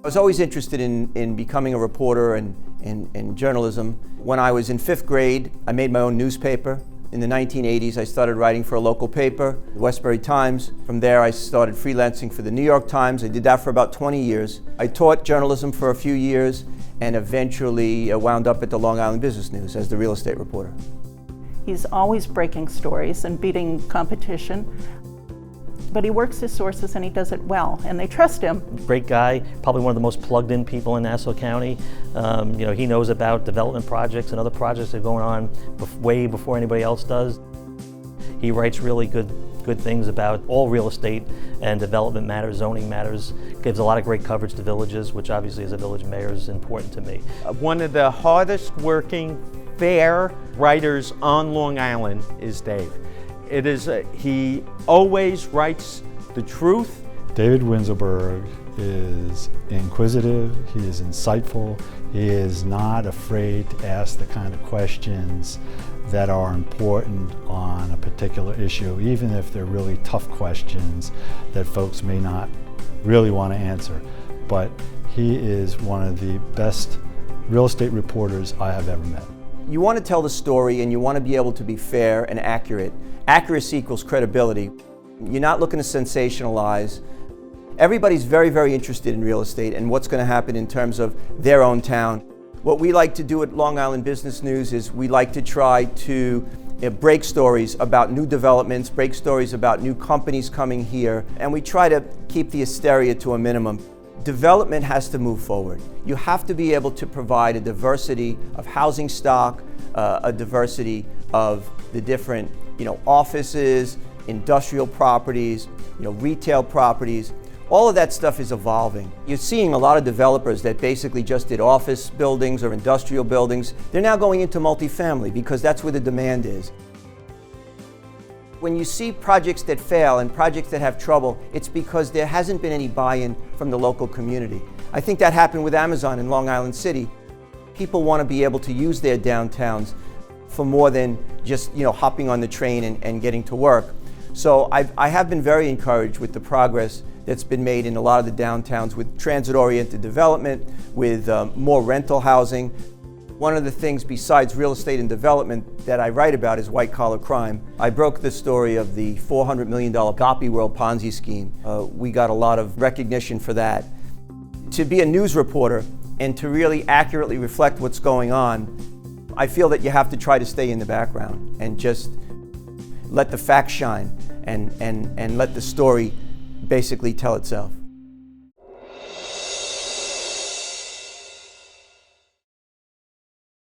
I was always interested in becoming a reporter and journalism. When I was in 5th grade, I made my own newspaper. In the 1980s, I started writing for a local paper, the Westbury Times. From there, I started freelancing for the New York Times. I did that for about 20 years. I taught journalism for a few years and eventually wound up at the Long Island Business News as the real estate reporter. He's always breaking stories and beating competition, but he works his sources and he does it well, and they trust him. Great guy, probably one of the most plugged in people in Nassau County. He knows about development projects and other projects that are going on way before anybody else does. He writes really good things about all real estate and development matters, zoning matters. Gives a lot of great coverage to villages, which obviously as a village mayor is important to me. One of the hardest working, fair writers on Long Island is Dave. He always writes the truth. David Winzelberg is inquisitive, he is insightful, he is not afraid to ask the kind of questions that are important on a particular issue, even if they're really tough questions that folks may not really want to answer. But he is one of the best real estate reporters I have ever met. You want to tell the story and you want to be able to be fair and accurate. Accuracy equals credibility. You're not looking to sensationalize. Everybody's very, very interested in real estate and what's going to happen in terms of their own town. What we like to do at Long Island Business News is we like to try to break stories about new developments, break stories about new companies coming here, and we try to keep the hysteria to a minimum. Development has to move forward. You have to be able to provide a diversity of housing stock, a diversity of the different offices, industrial properties, retail properties. All of that stuff is evolving. You're seeing a lot of developers that basically just did office buildings or industrial buildings. They're now going into multifamily because that's where the demand is. When you see projects that fail and projects that have trouble, it's because there hasn't been any buy-in from the local community. I think that happened with Amazon in Long Island City. People want to be able to use their downtowns for more than just hopping on the train and getting to work. So I have been very encouraged with the progress that's been made in a lot of the downtowns with transit-oriented development, with more rental housing. One of the things besides real estate and development that I write about is white-collar crime. I broke the story of the $400 million Gopi World Ponzi scheme. We got a lot of recognition for that. To be a news reporter and to really accurately reflect what's going on, I feel that you have to try to stay in the background and just let the facts shine and let the story basically tell itself.